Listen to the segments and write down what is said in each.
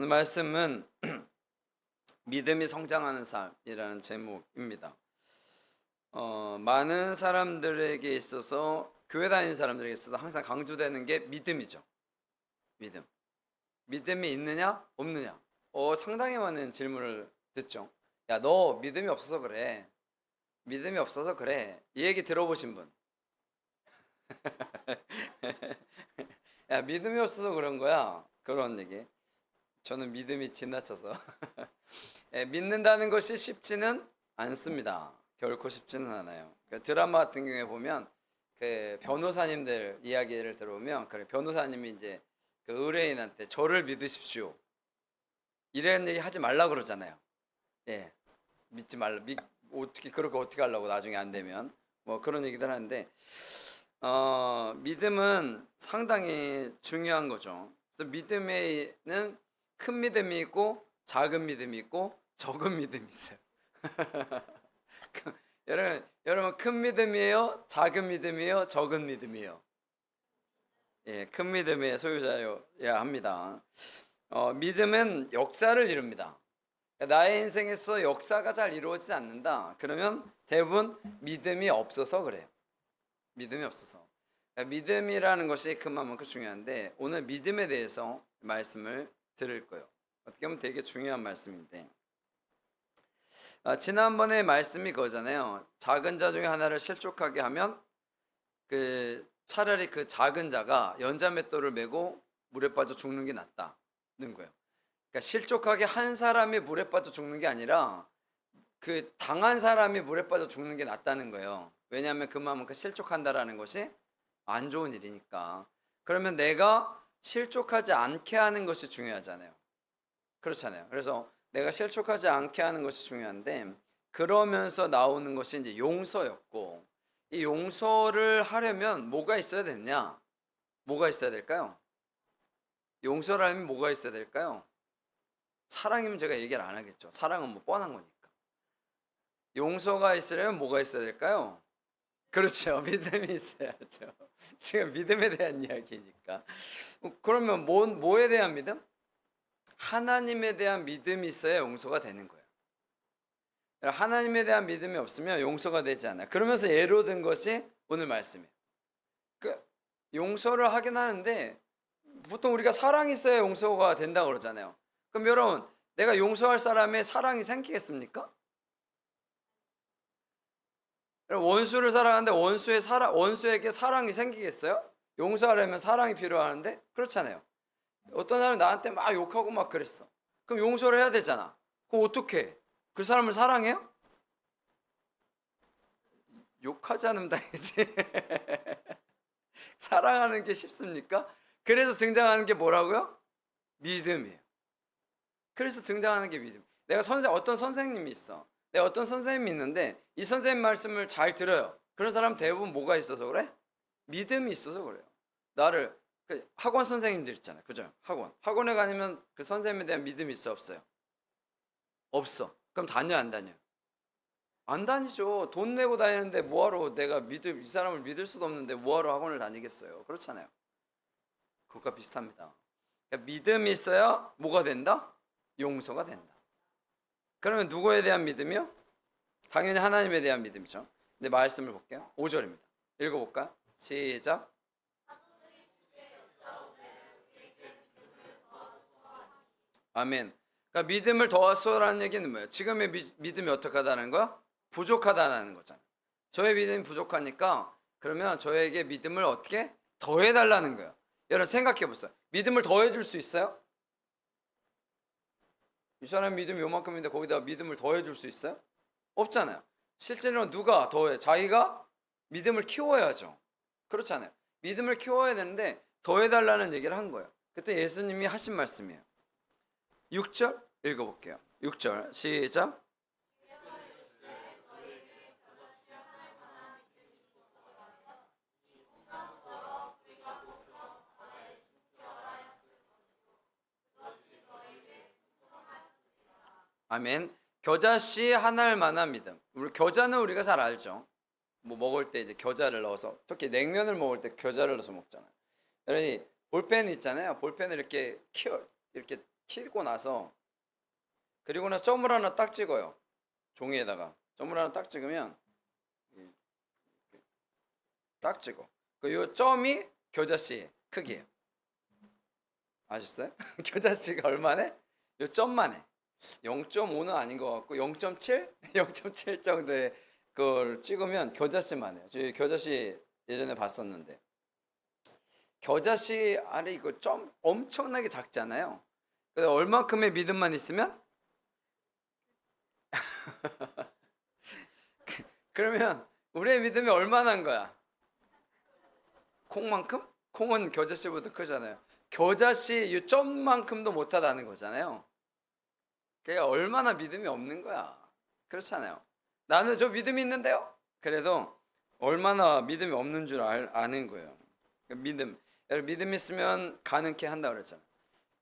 오늘 말씀은 믿음이 성장하는 삶이라는 제목입니다. 많은 사람들에게 있어서, 교회 다니는 사람들에게 있어서 항상 강조되는 게 믿음이죠. 믿음이 있느냐 없느냐, 상당히 많은 질문을 듣죠. 야, 너 믿음이 없어서 그래. 믿음이 없어서 그래. 이 얘기 들어보신 분? 야, 믿음이 없어서 그런 거야. 그런 얘기. 저는 믿음이 지나쳐서 믿는다는 것이 쉽지는 않습니다. 결코 쉽지는 않아요. 드라마 같은 경우에 보면 그 변호사님들 이야기를 들어보면, 그래, 변호사님이 이제 그 의뢰인한테 저를 믿으십시오 이런 얘기 하지 말라 그러잖아요. 예, 믿지 말라. 어떻게 하려고, 나중에 안 되면 뭐 그런 얘기들 하는데, 믿음은 상당히 중요한 거죠. 그래서 믿음에는 큰 믿음이 있고 작은 믿음이 있고 적은 믿음이 있어요. 여러분 큰 믿음이에요? 작은 믿음이에요? 적은 믿음이에요? 예, 큰 믿음의 소유자여야 합니다. 믿음은 역사를 이룹니다. 나의 인생에서 역사가 잘 이루어지지 않는다. 그러면 대부분 믿음이 없어서 그래요. 믿음이 없어서. 믿음이라는 것이 그만큼 중요한데, 오늘 믿음에 대해서 말씀을 들을 거예요. 어떻게 보면 되게 중요한 말씀인데, 지난번에 말씀이 그거잖아요. 작은 자 중에 하나를 실족하게 하면 차라리 그 작은 자가 연자맷돌을 메고 물에 빠져 죽는 게 낫다는 거예요. 그러니까 실족하게 한 사람이 물에 빠져 죽는 게 아니라 그 당한 사람이 물에 빠져 죽는 게 낫다는 거예요. 왜냐하면 그만큼 실족한다라는 것이 안 좋은 일이니까. 그러면 내가 실족하지 않게 하는 것이 중요하잖아요. 그렇잖아요. 그래서 내가 실족하지 않게 하는 것이 중요한데, 그러면서 나오는 것이 이제 용서였고, 이 용서를 하려면 뭐가 있어야 되느냐? 뭐가 있어야 될까요? 용서를 하려면 뭐가 있어야 될까요? 사랑이면 제가 얘기를 안 하겠죠. 사랑은 뭐 뻔한 거니까. 용서가 있으려면 뭐가 있어야 될까요? 그렇죠. 믿음이 있어야죠. 지금 믿음에 대한 이야기니까. 그러면 뭐에 대한 믿음? 하나님에 대한 믿음이 있어야 용서가 되는 거예요. 하나님에 대한 믿음이 없으면 용서가 되지 않아요. 그러면서 예로 든 것이 오늘 말씀이에요. 용서를 하긴 하는데 보통 우리가 사랑이 있어야 용서가 된다고 그러잖아요. 그럼 여러분, 내가 용서할 사람의 사랑이 생기겠습니까? 원수를 사랑하는데 원수에게 사랑이 생기겠어요? 용서하려면 사랑이 필요하는데 그렇잖아요. 어떤 사람이 나한테 막 욕하고 막 그랬어. 그럼 용서를 해야 되잖아. 그럼 어떻게 해? 그 사람을 사랑해요? 욕하지 않으면 다행이지. 사랑하는 게 쉽습니까? 그래서 등장하는 게 뭐라고요? 믿음이에요. 그래서 등장하는 게 믿음. 내가 어떤 선생님이 있어. 내가 어떤 선생님이 있는데 이 선생님 말씀을 잘 들어요. 그런 사람 대부분 뭐가 있어서 그래? 믿음이 있어서 그래요. 학원 선생님들 있잖아요. 그죠? 학원에 다니면 그 선생님에 대한 믿음이 있어 없어요? 없어. 그럼 다녀 안 다녀? 안 다니죠. 돈 내고 다니는데 뭐하러, 이 사람을 믿을 수도 없는데 뭐하러 학원을 다니겠어요? 그렇잖아요. 그것과 비슷합니다. 그러니까 믿음이 있어야 뭐가 된다? 용서가 된다. 그러면 누구에 대한 믿음이요? 당연히 하나님에 대한 믿음이죠. 근데 말씀을 볼게요. 5절입니다. 읽어볼까요? 시작. 아멘. 그러니까 믿음을 더하소라는 얘기는 뭐예요? 지금의 믿음이 어떻게 하다는 거야? 부족하다는 거잖아요. 저의 믿음이 부족하니까 그러면 저에게 믿음을 어떻게 더해달라는 거예요. 여러분 생각해 보세요. 믿음을 더해줄 수 있어요? 이 사람 믿음이 요만큼인데 거기다 믿음을 더해줄 수 있어요? 없잖아요. 실제로는 누가 더해? 자기가 믿음을 키워야죠. 그렇잖아요. 믿음을 키워야 되는데 더해달라는 얘기를 한 거예요. 그때 예수님이 하신 말씀이에요. 6절 읽어볼게요. 6절 시작. 아멘. 겨자씨 하나를 만한 믿음. 겨자는 우리가 잘 알죠. 뭐 먹을 때 이제 겨자를 넣어서, 특히 냉면을 먹을 때 겨자를 넣어서 먹잖아요. 여러분 볼펜 있잖아요. 볼펜을 이렇게 키고 나서 그리고 나서 점을 하나 딱 찍어요. 종이에다가 점을 하나 딱 찍으면 딱 찍어. 그 점이 겨자씨 크기예요. 아셨어요? 겨자씨가 얼마네? 요 점만 해. 0.5는 아닌 것 같고 0.7? 0.7 정도의 그걸 찍으면 겨자씨만 해요. 저희 겨자씨 예전에 봤었는데 겨자씨 아래 이거 점 엄청나게 작잖아요. 그래서 얼만큼의 믿음만 있으면 그러면 우리의 믿음이 얼마나인 거야? 콩만큼? 콩은 겨자씨보다 크잖아요. 겨자씨 이 점만큼도 못하다는 거잖아요. 그러니까 얼마나 믿음이 없는 거야. 그렇잖아요. 나는 저 믿음이 있는데요. 그래도 얼마나 믿음이 없는 줄 아는 거예요. 믿음. 믿음 있으면 가능케 한다 그랬잖아요.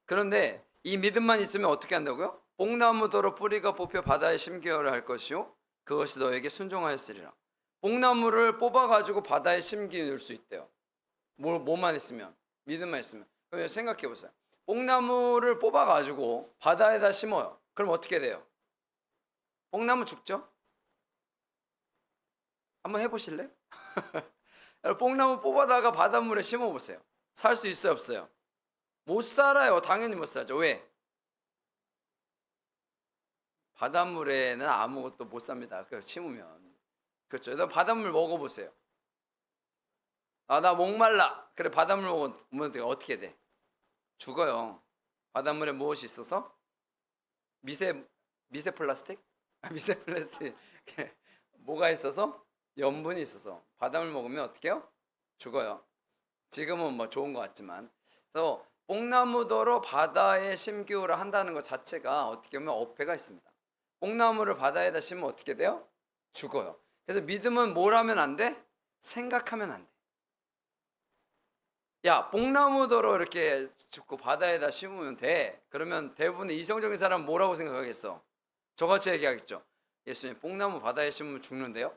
그런데 이 믿음만 있으면 어떻게 한다고요? 뽕나무더러 뿌리가 뽑혀 바다에 심기어를 할 것이요 그것이 너에게 순종하였으리라. 뽕나무를 뽑아가지고 바다에 심기를 수 있대요. 뭐만 있으면, 믿음만 있으면. 그럼 생각해 보세요. 뽕나무를 뽑아가지고 바다에다 심어요. 그럼 어떻게 돼요? 뽕나무 죽죠? 한번 해보실래요? 뽕나무 뽑아다가 바닷물에 심어보세요. 살 수 있어요, 없어요? 못 살아요. 당연히 못 살죠. 왜? 바닷물에는 아무것도 못 삽니다. 그 심으면. 그렇죠. 그래서 바닷물 먹어보세요. 아, 나 목말라. 그래, 바닷물 먹으면 어떻게 돼? 죽어요. 바닷물에 무엇이 있어서? 미세 플라스틱? 미세 플라스틱. 뭐가 있어서? 염분이 있어서. 바닷물 먹으면 어떻게 해요? 죽어요. 지금은 뭐 좋은 것 같지만. 그래서 뽕나무더러 바다에 심기우라 한다는 것 자체가 어떻게 보면 어폐가 있습니다. 뽕나무를 바다에다 심으면 어떻게 돼요? 죽어요. 그래서 믿음은 뭘 하면 안 돼? 생각하면 안 돼. 야, 뽕나무더러 이렇게 죽고 바다에다 심으면 돼. 그러면 대부분의 이성적인 사람은 뭐라고 생각하겠어? 저같이 얘기하겠죠. 예수님, 뽕나무 바다에 심으면 죽는데요?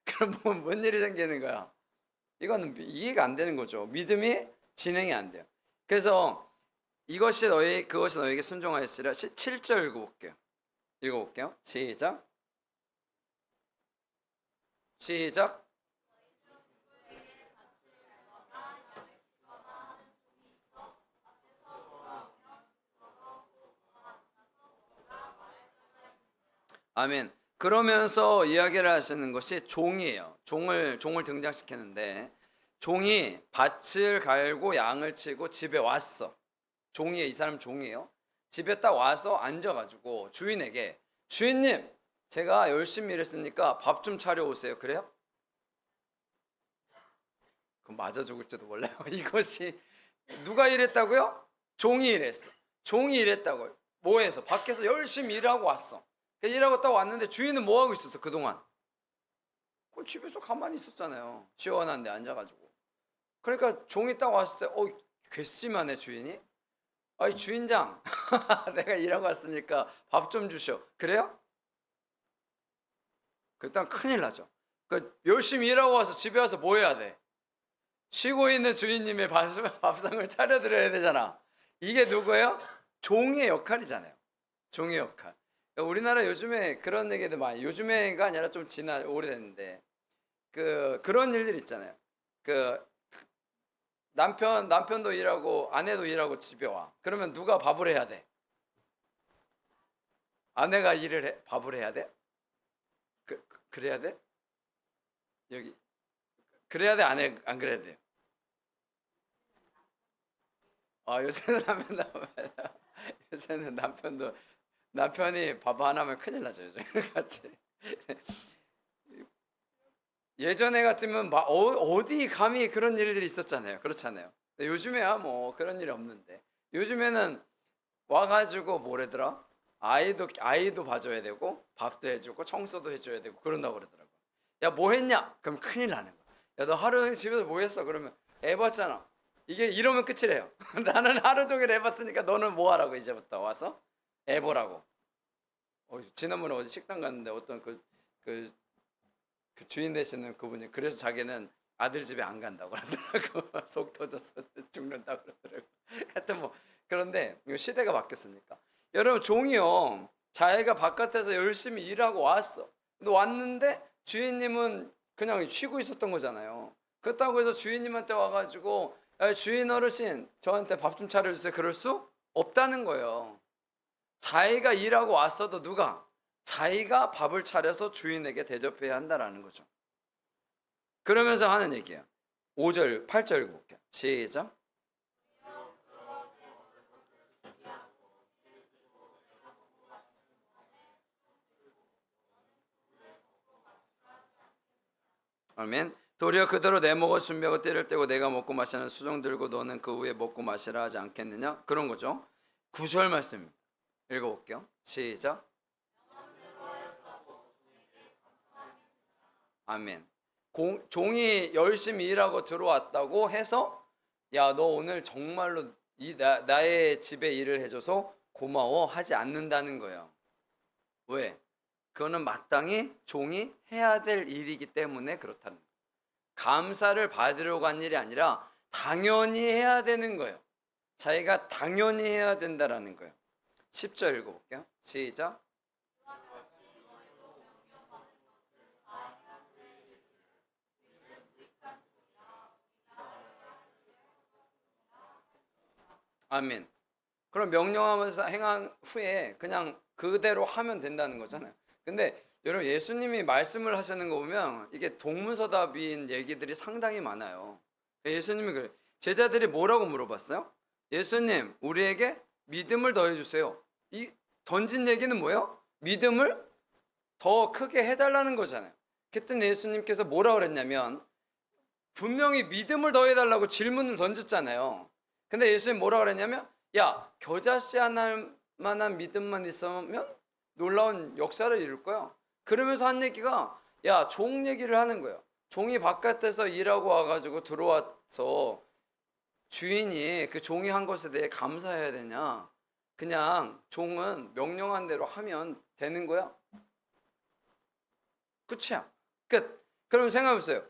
그럼 뭔 일이 생기는 거야? 이거는 이해가 안 되는 거죠. 믿음이 진행이 안 돼요. 그래서 그것이 너에게 순종하였으리라. 7절 읽어볼게요. 시작. 아멘. 그러면서 이야기를 하시는 것이 종이에요. 종을 등장시키는데 종이 밭을 갈고 양을 치고 집에 왔어. 이 사람 종이에요. 집에 딱 와서 앉아가지고 주인에게 주인님, 제가 열심히 일했으니까 밥 좀 차려오세요. 그래요? 그럼 맞아 죽을지도 몰라요. 이것이 누가 일했다고요? 종이 일했어. 종이 일했다고요. 뭐해서? 밖에서 열심히 일하고 왔어. 일하고 딱 왔는데 주인은 뭐 하고 있었어 그동안? 집에서 가만히 있었잖아요. 시원한 데 앉아가지고. 그러니까 종이 딱 왔을 때 괘씸하네 주인이. 아이 주인장 내가 일하고 왔으니까 밥 좀 주셔. 그래요? 일단 큰일 나죠. 열심히 일하고 와서 집에 와서 뭐 해야 돼? 쉬고 있는 주인님의 밥상을 차려드려야 되잖아. 이게 누구예요? 종의 역할이잖아요. 종의 역할. 우리나라 요즘에 그런 얘기들 많이, 요즘에가 아니라 좀 오래됐는데 그런 일들 있잖아요. 남편도 일하고 아내도 일하고 집에 와. 그러면 누가 밥을 해야 돼? 아내가 밥을 해야 돼? 그래야 돼? 여기 그래야 돼? 안 그래야 돼요? 요새는 요새는 남편이 밥 안 하면 큰일 나죠. 요즘 같이. 예전에 같으면 어디 감히 그런 일들이 있었잖아요. 그렇잖아요. 요즘에야 뭐 그런 일이 없는데 요즘에는 와가지고 뭐래더라? 아이도 봐줘야 되고 밥도 해주고 청소도 해줘야 되고 그런다고 그러더라고. 야, 뭐 했냐? 그럼 큰일 나는 거야. 야, 너 하루 집에서 뭐 했어? 그러면 애 봤잖아. 이게 이러면 끝이래요. 나는 하루 종일 애 봤으니까 너는 뭐 하라고 이제부터 와서 애 보라고. 지난번에 어디 식당 갔는데 어떤 그 주인 되시는 그분이 그래서 자기는 아들 집에 안 간다고 그러더라고. 속 터져서 죽는다고 그러더라고. 하여튼 뭐 그런데 이거 시대가 바뀌었으니까. 여러분, 종이요, 자기가 바깥에서 열심히 일하고 왔어. 근데 왔는데 주인님은 그냥 쉬고 있었던 거잖아요. 그렇다고 해서 주인님한테 와가지고 야, 주인 어르신 저한테 밥 좀 차려주세요, 그럴 수 없다는 거예요. 자기가 일하고 왔어도 누가? 자기가 밥을 차려서 주인에게 대접해야 한다라는 거죠. 그러면서 하는 얘기예요. 5절 8절 읽어볼게요. 시작. 아멘. 도리어 그대로 내 먹을 준비하고 띠를 떼고 내가 먹고 마시는 수종 들고 너는 그 후에 먹고 마시라 하지 않겠느냐, 그런 거죠. 9절 말씀 읽어볼게요. 시작. 아멘. 종이 열심히 일하고 들어왔다고 해서 야, 너 오늘 정말로 나의 집에 일을 해줘서 고마워 하지 않는다는 거예요. 왜? 그거는 마땅히 종이 해야 될 일이기 때문에 그렇다는 거예요. 감사를 받으려고 한 일이 아니라 당연히 해야 되는 거예요. 자기가 당연히 해야 된다라는 거예요. 10절 읽어볼게요. 시작. 아멘. 그럼 명령하면서 행한 후에 그냥 그대로 하면 된다는 거잖아요. 근데 여러분, 예수님이 말씀을 하시는 거 보면 이게 동문서답인 얘기들이 상당히 많아요. 예수님이 그래. 제자들이 뭐라고 물어봤어요? 예수님, 우리에게 믿음을 더해주세요. 이 던진 얘기는 뭐예요? 믿음을 더 크게 해달라는 거잖아요. 그때 예수님께서 뭐라 그랬냐면 분명히 믿음을 더해달라고 질문을 던졌잖아요. 근데 예수님 뭐라 그랬냐면 야, 겨자씨 하나만한 믿음만 있으면 놀라운 역사를 이룰 거야. 그러면서 한 얘기가 야, 종 얘기를 하는 거예요. 종이 바깥에서 일하고 와가지고 들어와서 주인이 그 종이 한 것에 대해 감사해야 되냐, 그냥 종은 명령한 대로 하면 되는 거야. 끝이야. 끝. 그럼 생각해보세요.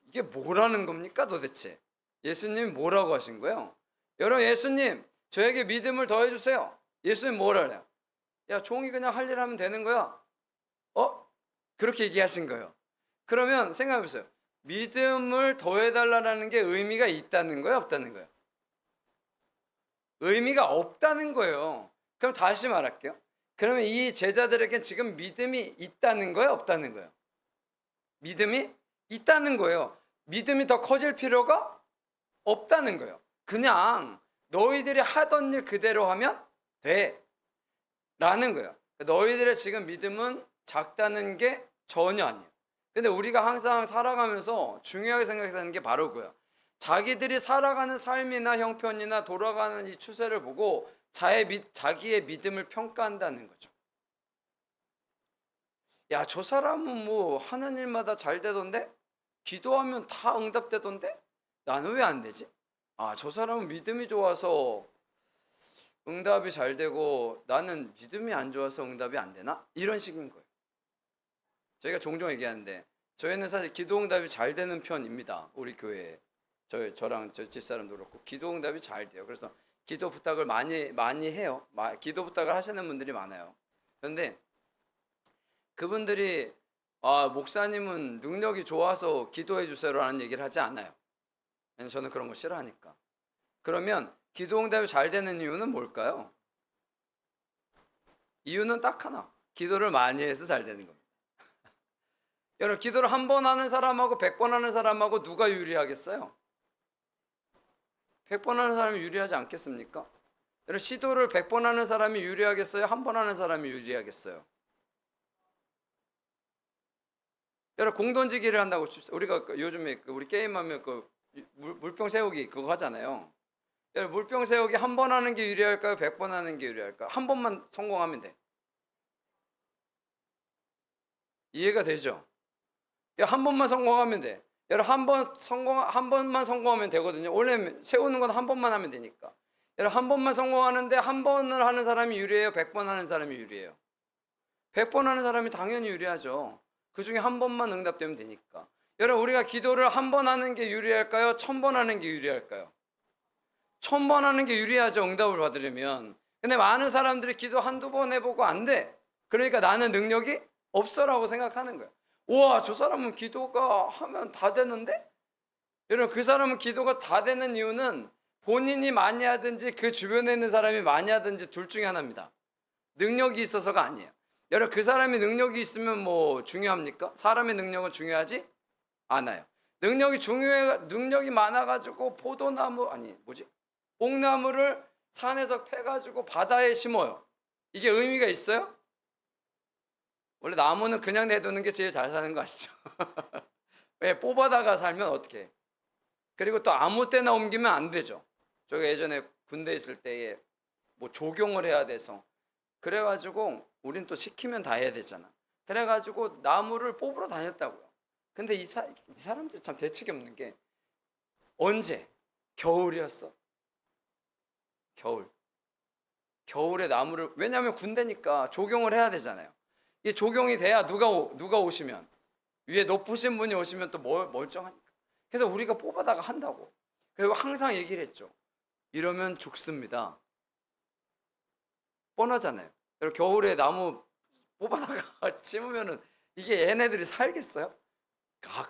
이게 뭐라는 겁니까 도대체? 예수님이 뭐라고 하신 거예요? 여러분, 예수님 저에게 믿음을 더해주세요. 예수님 뭐라 그래요? 야, 종이 그냥 할 일 하면 되는 거야. 그렇게 얘기하신 거예요. 그러면 생각해보세요. 믿음을 더해달라는 게 의미가 있다는 거예요, 없다는 거예요? 의미가 없다는 거예요. 그럼 다시 말할게요. 그러면 이 제자들에게 지금 믿음이 있다는 거예요, 없다는 거예요? 믿음이 있다는 거예요. 믿음이 더 커질 필요가 없다는 거예요. 그냥 너희들이 하던 일 그대로 하면 돼 라는 거예요. 너희들의 지금 믿음은 작다는 게 전혀 아니에요. 근데 우리가 항상 살아가면서 중요하게 생각하는 게 바로 그거예요. 자기들이 살아가는 삶이나 형편이나 돌아가는 이 추세를 보고 자기의 믿음을 평가한다는 거죠. 야, 저 사람은 뭐 하는 일마다 잘 되던데? 기도하면 다 응답되던데? 나는 왜 안 되지? 아, 저 사람은 믿음이 좋아서 응답이 잘 되고 나는 믿음이 안 좋아서 응답이 안 되나? 이런 식인 거예요. 저희가 종종 얘기하는데 저희는 사실 기도 응답이 잘 되는 편입니다. 우리 교회에. 저랑 저 집사람도 그렇고 기도 응답이 잘 돼요. 그래서 기도 부탁을 많이 해요. 기도 부탁을 하시는 분들이 많아요. 그런데 그분들이 목사님은 능력이 좋아서 기도해 주세요라는 얘기를 하지 않아요. 왜냐면 저는 그런 거 싫어하니까. 그러면 기도 응답이 잘 되는 이유는 뭘까요? 이유는 딱 하나. 기도를 많이 해서 잘 되는 겁니다. 여러분, 기도를 한 번 하는 사람하고 100번 하는 사람하고 누가 유리하겠어요? 100번 하는 사람이 유리하지 않겠습니까? 여러분, 시도를 100번 하는 사람이 유리하겠어요? 한 번 하는 사람이 유리하겠어요? 여러분, 공 던지기를 한다고 칩시다. 우리가 요즘에 우리 게임하면 물병 세우기 그거 하잖아요. 여러분, 물병 세우기 한 번 하는 게 유리할까요? 100번 하는 게 유리할까요? 한 번만 성공하면 돼. 이해가 되죠? 한 번만 성공하면 돼. 여러분, 한 번만 성공하면 되거든요. 원래 세우는 건 한 번만 하면 되니까. 여러분, 한 번만 성공하는데 한 번을 하는 사람이 유리해요? 100번 하는 사람이 유리해요? 100번 하는 사람이 당연히 유리하죠. 그 중에 한 번만 응답되면 되니까. 여러분, 우리가 기도를 한 번 하는 게 유리할까요? 1000번 하는 게 유리할까요? 1000번 하는 게 유리하죠, 응답을 받으려면. 근데 많은 사람들이 기도 한두 번 해보고 안 돼. 그러니까 나는 능력이 없어라고 생각하는 거야. 우와, 저 사람은 기도가 하면 다 되는데? 여러분, 그 사람은 기도가 다 되는 이유는 본인이 많이 하든지 그 주변에 있는 사람이 많이 하든지 둘 중에 하나입니다. 능력이 있어서가 아니에요. 여러분, 그 사람이 능력이 있으면 뭐 중요합니까? 사람의 능력은 중요하지 않아요. 능력이 많아가지고 뽕나무를 산에서 패가지고 바다에 심어요. 이게 의미가 있어요? 원래 나무는 그냥 내두는 게 제일 잘 사는 거 아시죠? 왜? 뽑아다가 살면 어떻게 해? 그리고 또 아무 때나 옮기면 안 되죠. 저기 예전에 군대 있을 때에 뭐 조경을 해야 돼서 그래가지고 우린 또 시키면 다 해야 되잖아. 그래가지고 나무를 뽑으러 다녔다고요. 근데 이 사람들 참 대책이 없는 게 언제? 겨울이었어. 겨울에 나무를, 왜냐하면 군대니까 조경을 해야 되잖아요. 이 조경이 돼야 누가 오시면, 위에 높으신 분이 오시면 또 멀쩡하니까. 그래서 우리가 뽑아다가 한다고. 그리고 항상 얘기를 했죠. 이러면 죽습니다. 뻔하잖아요. 겨울에 나무 뽑아다가 심으면은 이게 얘네들이 살겠어요?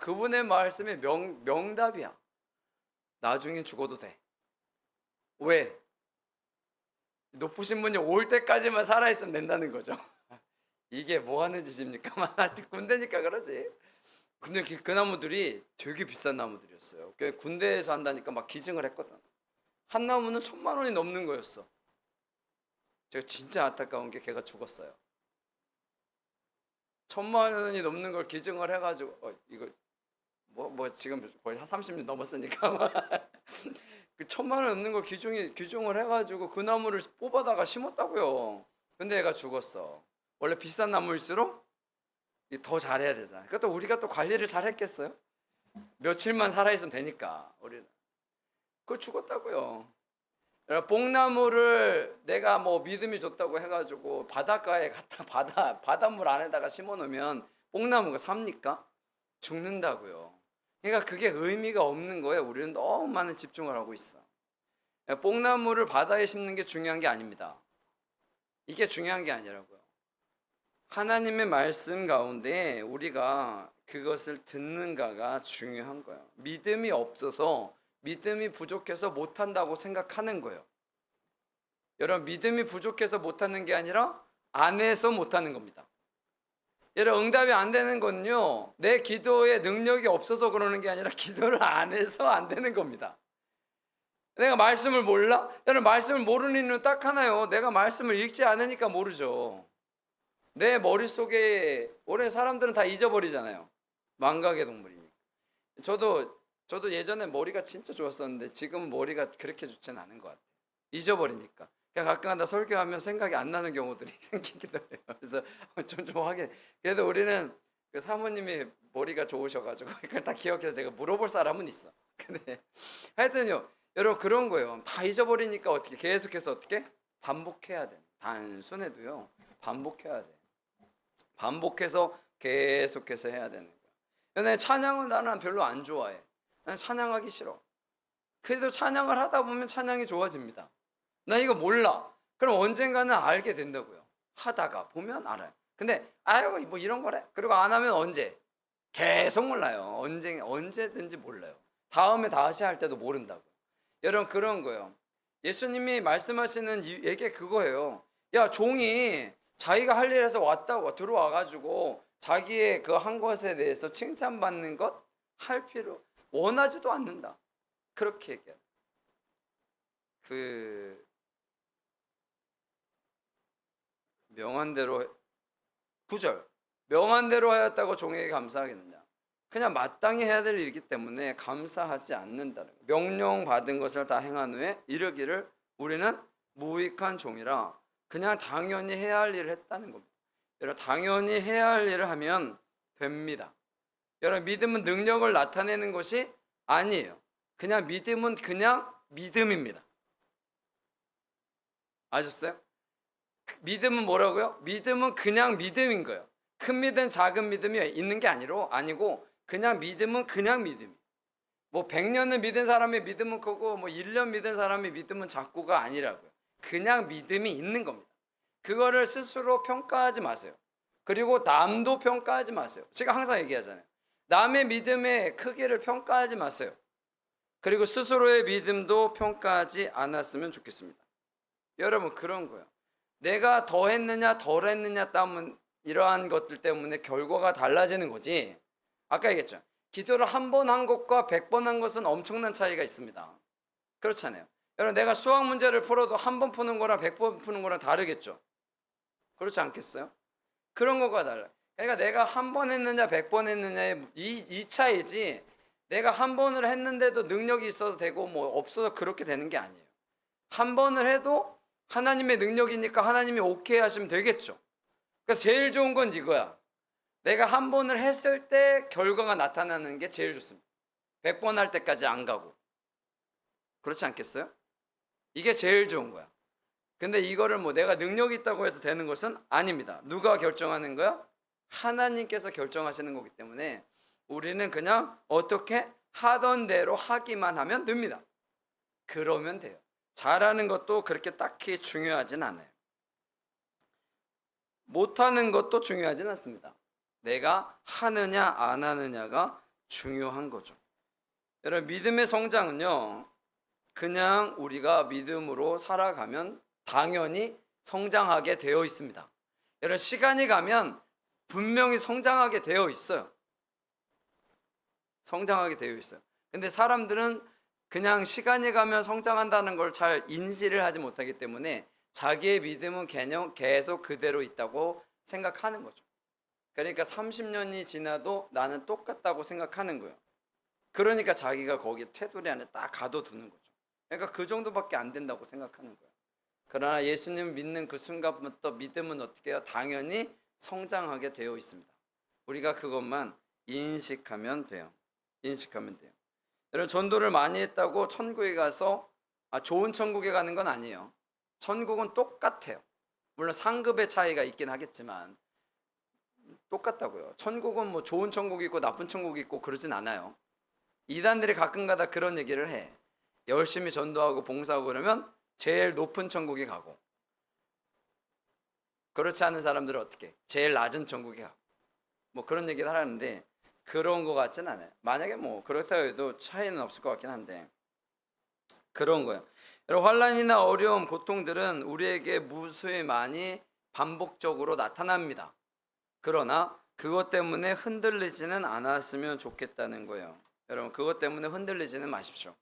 그분의 말씀이 명답이야. 나중에 죽어도 돼. 왜? 높으신 분이 올 때까지만 살아있으면 된다는 거죠. 이게 뭐 하는 짓입니까? 군대니까 그러지. 근데 그 나무들이 되게 비싼 나무들이었어요. 군대에서 한다니까 막 기증을 했거든. 한 나무는 1000만 원이 넘는 거였어. 제가 진짜 안타까운 게 걔가 죽었어요. 1000만 원이 넘는 걸 기증을 해가지고 이거 뭐 지금 거의 30년 넘었으니까 그 1000만 원 넘는 걸 규정을 해가지고 그 나무를 뽑아다가 심었다고요. 근데 얘가 죽었어. 원래 비싼 나무일수록 더 잘해야 되잖아. 그것도 우리가 또 관리를 잘 했겠어요? 며칠만 살아있으면 되니까 우리는. 그거 죽었다고요. 뽕나무를 내가 뭐 믿음이 좋다고 해가지고 바닷가에 갖다 바닷물 안에다가 심어놓으면 뽕나무가 삽니까? 죽는다고요. 그러니까 그게 의미가 없는 거예요. 우리는 너무 많은 집중을 하고 있어. 뽕나무를 바다에 심는 게 중요한 게 아닙니다. 이게 중요한 게 아니라고요. 하나님의 말씀 가운데 우리가 그것을 듣는가가 중요한 거예요. 믿음이 없어서, 믿음이 부족해서 못한다고 생각하는 거예요. 여러분, 믿음이 부족해서 못하는 게 아니라 안 해서 못하는 겁니다. 여러분, 응답이 안 되는 건요, 내 기도에 능력이 없어서 그러는 게 아니라 기도를 안 해서 안 되는 겁니다. 내가 말씀을 몰라? 여러분, 말씀을 모르는 이유는 딱 하나요. 내가 말씀을 읽지 않으니까 모르죠. 내 머릿속에, 올해 사람들은 다 잊어버리잖아요. 망각의 동물이니까. 저도 예전에 머리가 진짜 좋았었는데 지금은 머리가 그렇게 좋지는 않은 것 같아요. 잊어버리니까. 그냥 가끔가다 설교하면 생각이 안 나는 경우들이 생기기도 해요. 그래서 좀 하게. 그래도 우리는 그 사모님이 머리가 좋으셔가지고 그걸 다 기억해서 제가 물어볼 사람은 있어. 근데 하여튼요, 여러분, 그런 거예요. 다 잊어버리니까 어떻게 계속해서 어떻게 반복해야 돼. 단순해도요, 반복해야 돼. 반복해서 계속해서 해야 되는 거야. 근데 찬양은 나는 별로 안 좋아해. 난 찬양하기 싫어. 그래도 찬양을 하다 보면 찬양이 좋아집니다. 나 이거 몰라. 그럼 언젠가는 알게 된다고요. 하다가 보면 알아요. 근데 뭐 이런 거래. 그리고 안 하면 언제? 계속 몰라요. 언제든지 몰라요. 다음에 다시 할 때도 모른다고. 여러분, 그런 거예요. 예수님이 말씀하시는 얘기 그거예요. 야, 종이 자기가 할 일에서 들어와가지고 자기의 그 한 것에 대해서 칭찬받는 것 할 필요 원하지도 않는다. 그렇게 얘기해요. 명한대로 9절, 명한대로 하였다고 종에게 감사하겠느냐. 그냥 마땅히 해야 될 일이기 때문에 감사하지 않는다는 거예요. 명령 받은 것을 다 행한 후에 이르기를 우리는 무익한 종이라 그냥 당연히 해야 할 일을 했다는 겁니다. 여러분, 당연히 해야 할 일을 하면 됩니다. 여러분, 믿음은 능력을 나타내는 것이 아니에요. 그냥 믿음은 그냥 믿음입니다. 아셨어요? 믿음은 뭐라고요? 믿음은 그냥 믿음인 거예요. 큰 믿음, 작은 믿음이 있는 게 아니고 그냥 믿음은 그냥 믿음. 뭐 100년을 믿은 사람의 믿음은 크고 뭐 1년 믿은 사람의 믿음은 작고가 아니라고요. 그냥 믿음이 있는 겁니다. 그거를 스스로 평가하지 마세요. 그리고 남도 평가하지 마세요. 제가 항상 얘기하잖아요. 남의 믿음의 크기를 평가하지 마세요. 그리고 스스로의 믿음도 평가하지 않았으면 좋겠습니다. 여러분, 그런 거예요. 내가 더 했느냐 덜 했느냐 때문, 이러한 것들 때문에 결과가 달라지는 거지. 아까 얘기했죠. 기도를 한 번 한 것과 100번 한 것은 엄청난 차이가 있습니다. 그렇잖아요. 여러분, 내가 수학 문제를 풀어도 한 번 푸는 거랑 100번 푸는 거랑 다르겠죠. 그렇지 않겠어요? 그런 거가 달라요. 그러니까 내가 한 번 했느냐 100번 했느냐의 이 차이지, 내가 한 번을 했는데도 능력이 있어도 되고 뭐 없어서 그렇게 되는 게 아니에요. 한 번을 해도 하나님의 능력이니까 하나님이 오케이 하시면 되겠죠. 그러니까 제일 좋은 건 이거야. 내가 한 번을 했을 때 결과가 나타나는 게 제일 좋습니다. 100번 할 때까지 안 가고. 그렇지 않겠어요? 이게 제일 좋은 거야. 근데 이거를 뭐 내가 능력이 있다고 해서 되는 것은 아닙니다. 누가 결정하는 거야? 하나님께서 결정하시는 거기 때문에 우리는 그냥 어떻게 하던 대로 하기만 하면 됩니다. 그러면 돼요. 잘하는 것도 그렇게 딱히 중요하진 않아요. 못하는 것도 중요하진 않습니다. 내가 하느냐 안 하느냐가 중요한 거죠. 여러분, 믿음의 성장은요, 그냥 우리가 믿음으로 살아가면 당연히 성장하게 되어 있습니다. 여러분, 시간이 가면 분명히 성장하게 되어 있어요. 성장하게 되어 있어요. 근데 사람들은 그냥 시간이 가면 성장한다는 걸 잘 인지를 하지 못하기 때문에 자기의 믿음은 계속 그대로 있다고 생각하는 거죠. 그러니까 30년이 지나도 나는 똑같다고 생각하는 거예요. 그러니까 자기가 거기 테두리 안에 딱 가둬두는 거죠. 그러니까 그 정도밖에 안 된다고 생각하는 거예요. 그러나 예수님 믿는 그 순간부터 믿음은 어떻게 해요? 당연히 성장하게 되어 있습니다. 우리가 그것만 인식하면 돼요. 인식하면 돼요. 여러분, 전도를 많이 했다고 천국에 가서 좋은 천국에 가는 건 아니에요. 천국은 똑같아요. 물론 상급의 차이가 있긴 하겠지만 똑같다고요. 천국은 뭐 좋은 천국이 있고 나쁜 천국이 있고 그러진 않아요. 이단들이 가끔가다 그런 얘기를 해. 열심히 전도하고 봉사하고 그러면 제일 높은 천국에 가고, 그렇지 않은 사람들은 어떻게? 제일 낮은 천국에 가고, 뭐 그런 얘기를 하는데 그런 거 같진 않아요. 만약에 뭐 그렇다고 해도 차이는 없을 것 같긴 한데 그런 거예요. 여러분, 환난이나 어려움, 고통들은 우리에게 무수히 많이 반복적으로 나타납니다. 그러나 그것 때문에 흔들리지는 않았으면 좋겠다는 거예요. 여러분, 그것 때문에 흔들리지는 마십시오.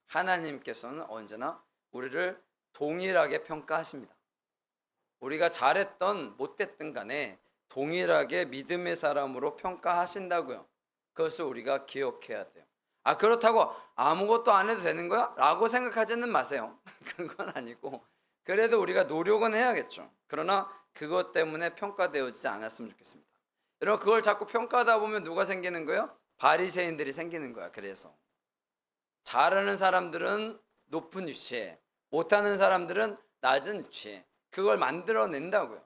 하나님께서는 언제나 우리를 동일하게 평가하십니다. 우리가 잘했던 못됐든 간에 동일하게 믿음의 사람으로 평가하신다고요. 그것을 우리가 기억해야 돼요. 그렇다고 아무것도 안 해도 되는 거야? 라고 생각하지는 마세요. 그런 건 아니고 그래도 우리가 노력은 해야겠죠. 그러나 그것 때문에 평가되어지지 않았으면 좋겠습니다. 여러분, 그걸 자꾸 평가하다 보면 누가 생기는 거예요? 바리새인들이 생기는 거야. 그래서 잘하는 사람들은 높은 위치에, 못하는 사람들은 낮은 위치에 그걸 만들어낸다고요.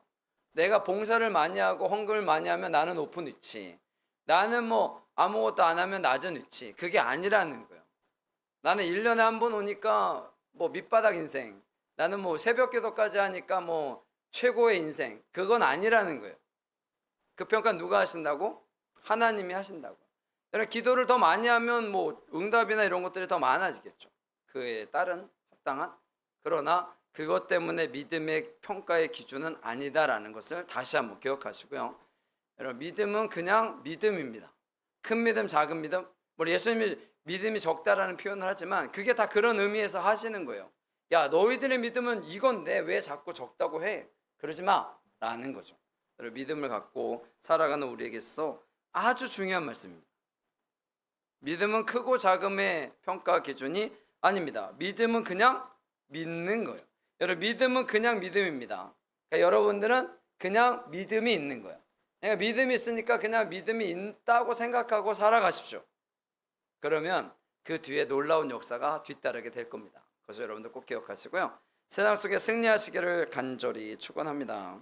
내가 봉사를 많이 하고 헌금을 많이 하면 나는 높은 위치, 나는 뭐 아무것도 안 하면 낮은 위치, 그게 아니라는 거예요. 나는 1년에 한 번 오니까 뭐 밑바닥 인생, 나는 뭐 새벽 기도까지 하니까 뭐 최고의 인생, 그건 아니라는 거예요. 그 평가 누가 하신다고? 하나님이 하신다고. 그러니까 기도를 더 많이 하면 뭐 응답이나 이런 것들이 더 많아지겠죠. 그에 따른 합당한. 그러나 그것 때문에 믿음의 평가의 기준은 아니다라는 것을 다시 한번 기억하시고요. 여러분, 믿음은 그냥 믿음입니다. 큰 믿음, 작은 믿음. 뭐 예수님이 믿음이 적다라는 표현을 하지만 그게 다 그런 의미에서 하시는 거예요. 야, 너희들의 믿음은 이건데 왜 자꾸 적다고 해? 그러지 마 라는 거죠. 여러분, 믿음을 갖고 살아가는 우리에게 있어 아주 중요한 말씀입니다. 믿음은 크고 작음의 평가 기준이 아닙니다. 믿음은 그냥 믿는 거예요. 여러분, 믿음은 그냥 믿음입니다. 그러니까 여러분들은 그냥 믿음이 있는 거예요. 그러니까 믿음이 있으니까 그냥 믿음이 있다고 생각하고 살아가십시오. 그러면 그 뒤에 놀라운 역사가 뒤따르게 될 겁니다. 그래서 여러분들 꼭 기억하시고요. 세상 속에 승리하시기를 간절히 축원합니다.